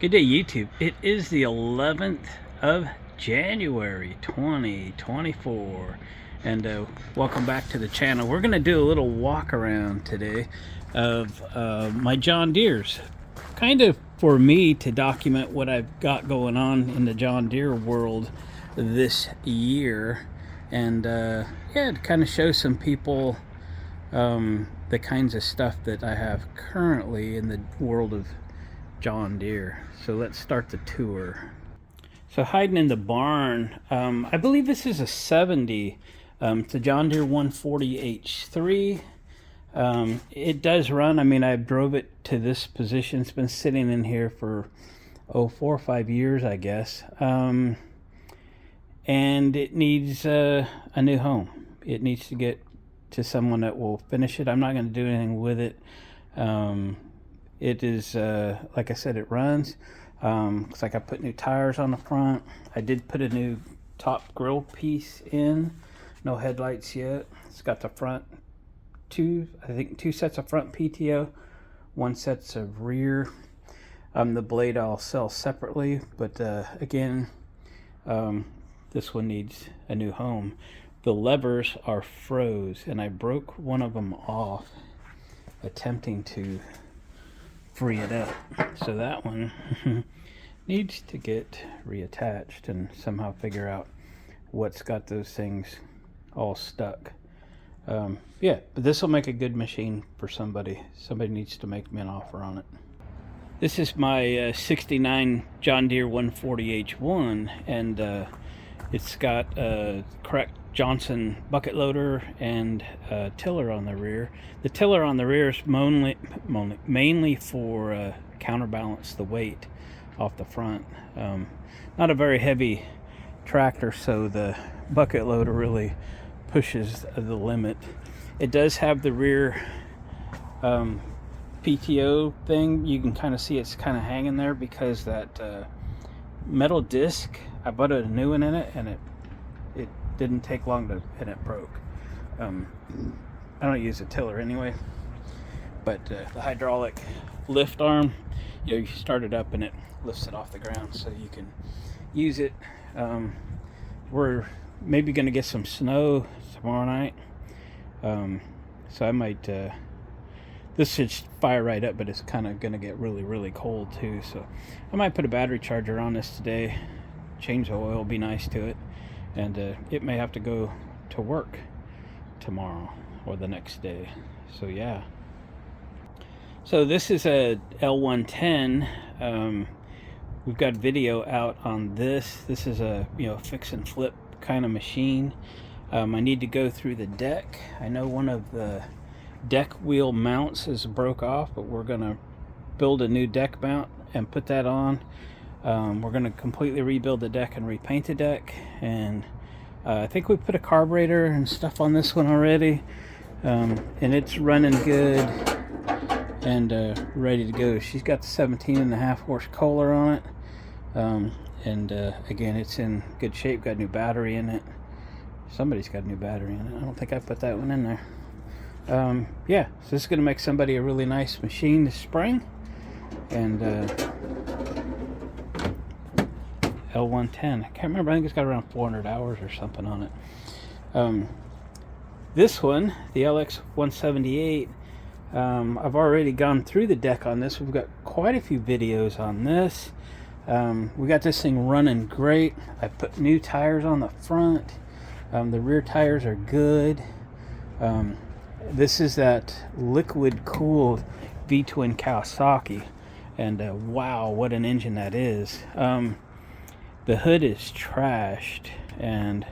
Good day, YouTube. It is the 11th of January 2024, and welcome back to the channel. We're going to do a little walk around today of my John Deere's, kind of for me to document what I've got going on in the John Deere world this year, and yeah, to kind of show some people the kinds of stuff that I have currently in the world of John Deere. So let's start the tour. So hiding in the barn, I believe this is a 70. It's a John Deere 140H3. It does run. I mean, I drove it to this position. It's been sitting in here for 4 or 5 years, I guess. And it needs a new home. It needs to get to someone that will finish it. I'm not going to do anything with it. It is, like I said, it runs. Looks like I put new tires on the front. I did put a new top grill piece in. No headlights yet. It's got the front two sets of front PTO, 1 set of rear. The blade I'll sell separately, but again, this one needs a new home. The levers are froze, and I broke one of them off attempting to free it up, so that one needs to get reattached and somehow figure out what's got those things all stuck. Yeah, but this will make a good machine for somebody. Somebody needs to make me an offer on it. This is my 69 John Deere 140H1, and it's got a correct Johnson bucket loader and tiller on the rear. The tiller on the rear is mainly for counterbalance the weight off the front. Not a very heavy tractor, so the bucket loader really pushes the limit. It does have the rear PTO thing. You can kind of see it's kind of hanging there because that metal disc, I put a new one in it, and it didn't take long to, and it broke. I don't use a tiller anyway, but the hydraulic lift arm, you start it up and it lifts it off the ground so you can use it. We're maybe going to get some snow tomorrow night, so I might this should fire right up, but it's kind of going to get really cold too, so I might put a battery charger on this today, change the oil, be nice to it, and it may have to go to work tomorrow or the next day. So yeah. So this is a L110. We've got video out on this. This is a fix and flip kind of machine. I need to go through the deck. I know one of the deck wheel mounts is broke off, but we're gonna build a new deck mount and put that on. We're going to completely rebuild the deck and repaint the deck, and I think we put a carburetor and stuff on this one already, and it's running good and ready to go. She's got the 17.5 horse Kohler on it, and again, it's in good shape. Got a new battery in it. Somebody's got a new battery in it. I don't think I put that one in there. Yeah, so this is going to make somebody a really nice machine this spring, and L110. I can't remember. I think it's got around 400 hours or something on it. This one, the LX178, I've already gone through the deck on this. We've got quite a few videos on this. We got this thing running great. I put new tires on the front. The rear tires are good. This is that liquid cooled V-twin Kawasaki, and wow, what an engine that is. The hood is trashed, and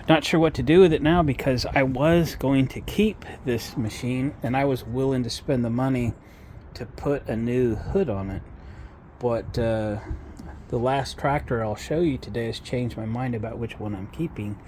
not sure what to do with it now, because I was going to keep this machine and I was willing to spend the money to put a new hood on it, but the last tractor I'll show you today has changed my mind about which one I'm keeping,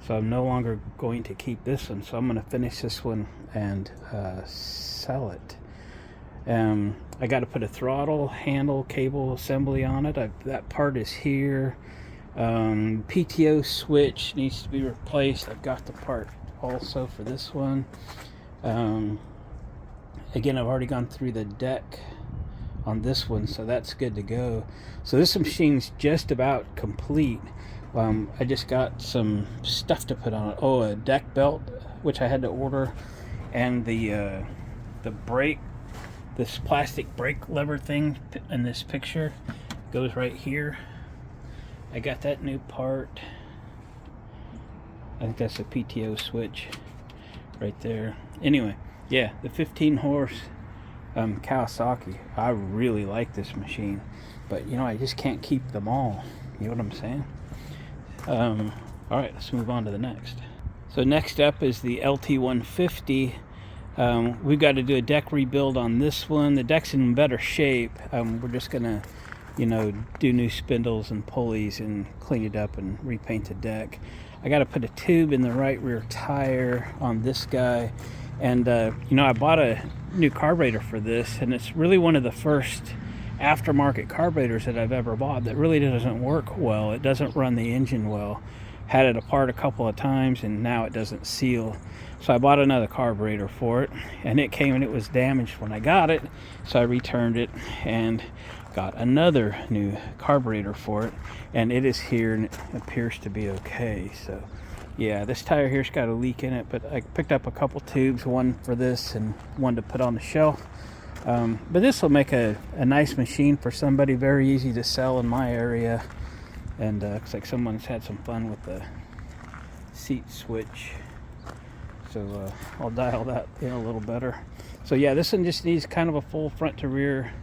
so I'm no longer going to keep this one. So I'm going to finish this one and sell it. I got to put a throttle handle cable assembly on it. That part is here. PTO switch needs to be replaced. I've got the part also for this one. Again, I've already gone through the deck on this one, so that's good to go. So this machine's just about complete. I just got some stuff to put on it. Oh, a deck belt, which I had to order, and the brake, this plastic brake lever thing in this picture goes right here. I got that new part. I think that's a PTO switch right there. Anyway, yeah, the 15 horse Kawasaki. I really like this machine, but you know, I just can't keep them all. You know what I'm saying? All right, let's move on to the next. So next up is the LT150. We've got to do a deck rebuild on this one. The deck's in better shape. We're just gonna, you know, do new spindles and pulleys and clean it up and repaint the deck. I got to put a tube in the right rear tire on this guy, and you know, I bought a new carburetor for this, and it's really one of the first aftermarket carburetors that I've ever bought that really doesn't work well. It doesn't run the engine well. Had it apart a couple of times, and now it doesn't seal. So I bought another carburetor for it, and it came and it was damaged when I got it, so I returned it and got another new carburetor for it, and it is here and it appears to be okay. So yeah, this tire here's got a leak in it, but I picked up a couple tubes, one for this and one to put on the shelf. But this will make a nice machine for somebody, very easy to sell in my area. And looks like someone's had some fun with the seat switch. So I'll dial that in a little better. So yeah, this one just needs kind of a full front to rear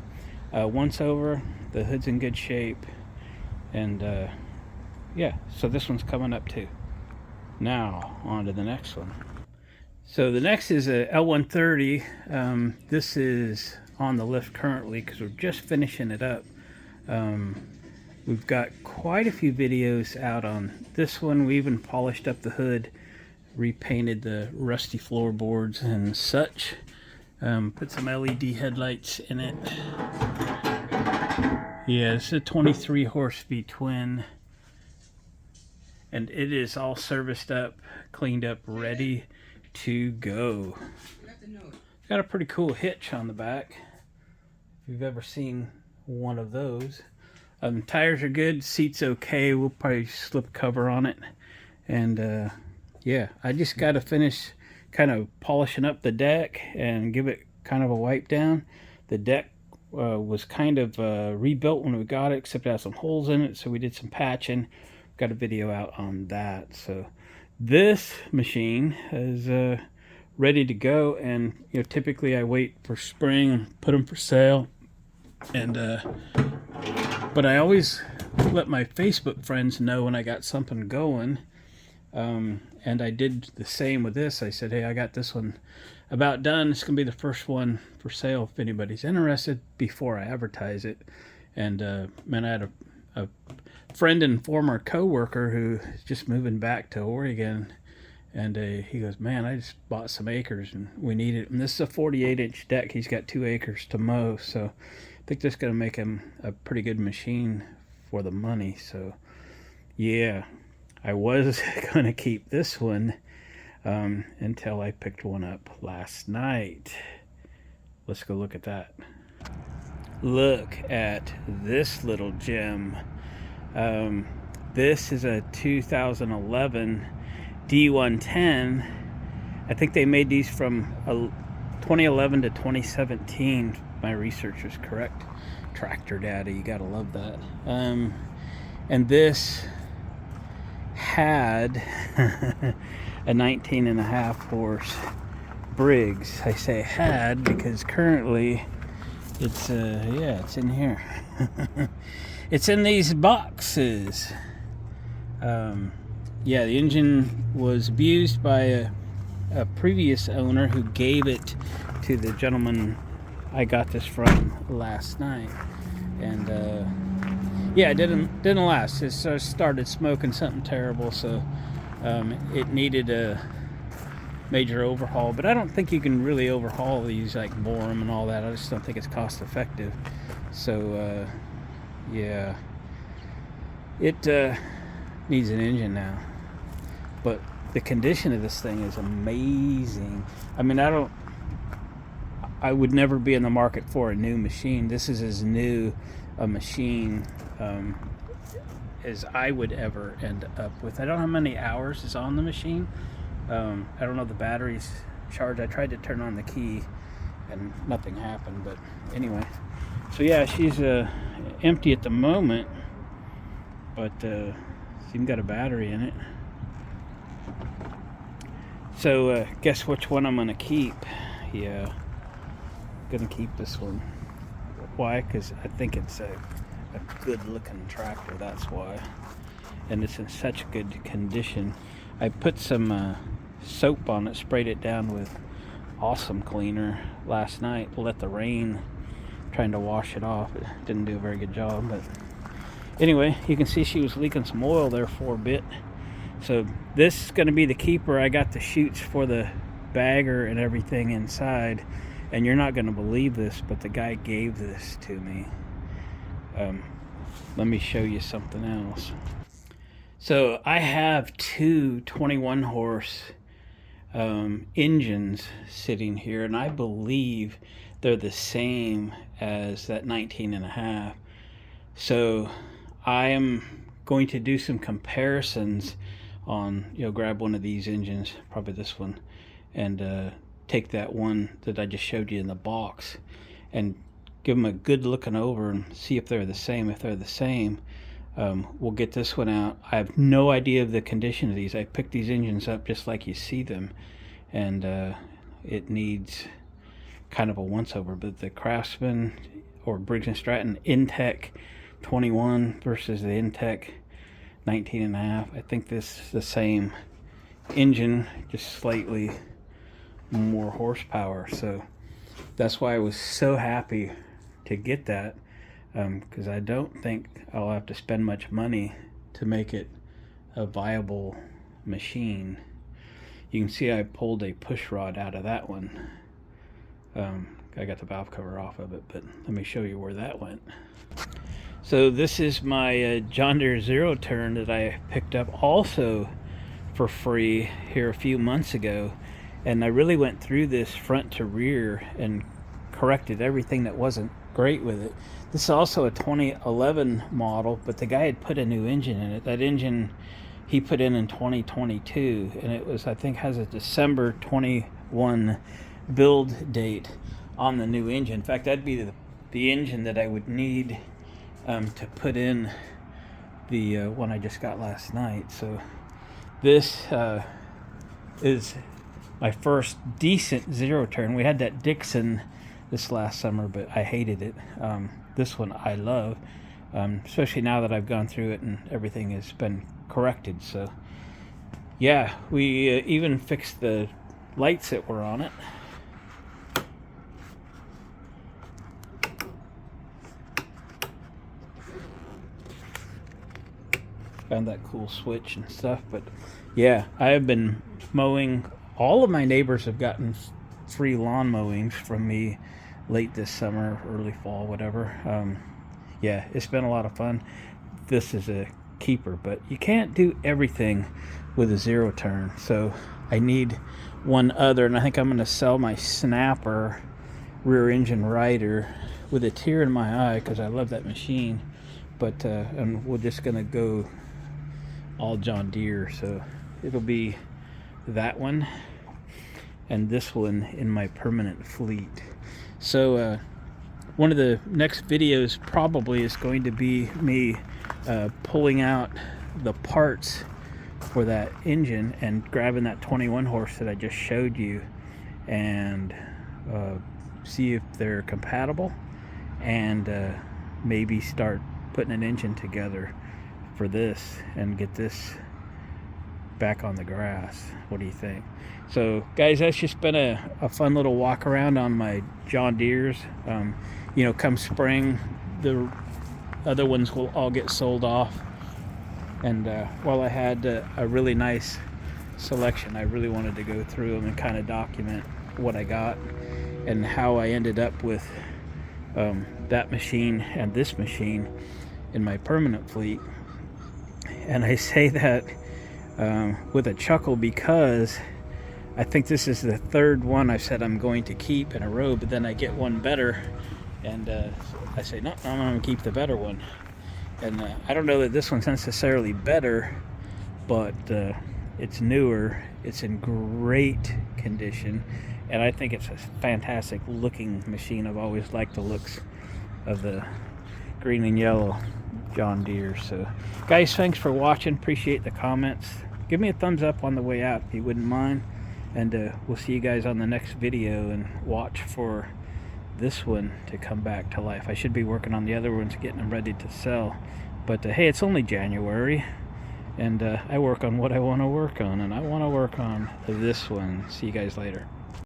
once over. The hood's in good shape. And yeah, so this one's coming up too. Now, on to the next one. So the next is a L130. This is on the lift currently because we're just finishing it up. We've got quite a few videos out on this one. We even polished up the hood, repainted the rusty floorboards and such. Put some LED headlights in it. Yeah, it's a 23 horse V twin. And it is all serviced up, cleaned up, ready to go. It's got a pretty cool hitch on the back, if you've ever seen one of those. Tires are good, seat's okay. We'll probably slip cover on it. And yeah, I just got to finish kind of polishing up the deck and give it kind of a wipe down. The deck was kind of rebuilt when we got it, except it had some holes in it, so we did some patching. Got a video out on that. So this machine is ready to go, and you know, typically I wait for spring and put them for sale. And but I always let my Facebook friends know when I got something going. And I did the same with this. I said, hey, I got this one about done. It's gonna be the first one for sale if anybody's interested, before I advertise it. And man, I had a friend and former co-worker who is just moving back to Oregon, and he goes, man, I just bought some acres and we need it. And this is a 48-inch deck. He's got 2 acres to mow, so I think this is going to make him a pretty good machine for the money. So yeah, I was going to keep this one until I picked one up last night. Let's go look at that. Look at this little gem. This is a 2011 D110. I think they made these from 2011 to 2017. My research was correct. Tractor data, you gotta love that. And this had a 19.5 horse Briggs. I say had because currently it's yeah, it's in here. It's in these boxes. Yeah, the engine was abused by a previous owner who gave it to the gentleman I got this from last night. And yeah, it didn't last. It started smoking something terrible, so it needed a major overhaul. But I don't think you can really overhaul these, like bore them and all that. I just don't think it's cost effective. So yeah, it needs an engine now. But the condition of this thing is amazing. I mean, I would never be in the market for a new machine. This is as new a machine as I would ever end up with. I don't know how many hours is on the machine. I don't know, the battery's charged. I tried to turn on the key and nothing happened, but anyway. So yeah, she's empty at the moment, but it's even got a battery in it. So guess which one I'm gonna keep? Yeah, gonna keep this one. Why? Because I think it's a good looking tractor, that's why. And it's in such good condition. I put some soap on it, sprayed it down with Awesome Cleaner last night, let the rain trying to wash it off. It didn't do a very good job, but anyway, you can see she was leaking some oil there for a bit. So this is going to be the keeper. I got the chutes for the bagger and everything inside, and you're not going to believe this, but the guy gave this to me. Let me show you something else. So I have two 21 horse engines sitting here, and I believe they're the same as that 19.5. So I am going to do some comparisons on, grab one of these engines, probably this one, and take that one that I just showed you in the box and give them a good looking over and see if they're the same. If they're the same, we'll get this one out. I have no idea of the condition of these. I picked these engines up just like you see them, and it needs kind of a once over, but the Craftsman or Briggs & Stratton Intech 21 versus the Intech 19.5, I think this is the same engine, just slightly more horsepower. So that's why I was so happy to get that, because I don't think I'll have to spend much money to make it a viable machine. You can see I pulled a push rod out of that one. I got the valve cover off of it, but let me show you where that went. So this is my John Deere Zero Turn that I picked up also for free here a few months ago, and I really went through this front to rear and corrected everything that wasn't great with it. This is also a 2011 model, but the guy had put a new engine in it. That engine he put in 2022, and it was, I think, has a December 21 build date on the new engine. In fact, that'd be the engine that I would need to put in the one I just got last night. So this is my first decent zero turn. We had that Dixon this last summer, but I hated it. This one I love, especially now that I've gone through it and everything has been corrected. So yeah, we even fixed the lights that were on it. Found that cool switch and stuff. But yeah, I have been mowing. All of my neighbors have gotten free lawn mowings from me late this summer, early fall, whatever. Yeah, it's been a lot of fun. This is a keeper, but you can't do everything with a zero turn, so I need one other, and I think I'm going to sell my Snapper rear engine rider with a tear in my eye because I love that machine. But and we're just going to go all John Deere, so it'll be that one and this one in my permanent fleet. So one of the next videos probably is going to be me pulling out the parts for that engine and grabbing that 21 horse that I just showed you and see if they're compatible, and maybe start putting an engine together for this and get this back on the grass. What do you think? So guys, that's just been a fun little walk around on my John Deere's. Come spring, the other ones will all get sold off, and while I had a really nice selection, I really wanted to go through them and kind of document what I got and how I ended up with that machine and this machine in my permanent fleet. And I say that with a chuckle because I think this is the third one I said I'm going to keep in a row, but then I get one better, and I say, no, I'm going to keep the better one. And I don't know that this one's necessarily better, but it's newer, it's in great condition, and I think it's a fantastic looking machine. I've always liked the looks of the green and yellow John Deere. So guys, thanks for watching, appreciate the comments. Give me a thumbs up on the way out if you wouldn't mind, and we'll see you guys on the next video, and watch for this one to come back to life. I should be working on the other ones, getting them ready to sell, but hey, it's only January, and I work on what I want to work on, and I want to work on this one. See you guys later.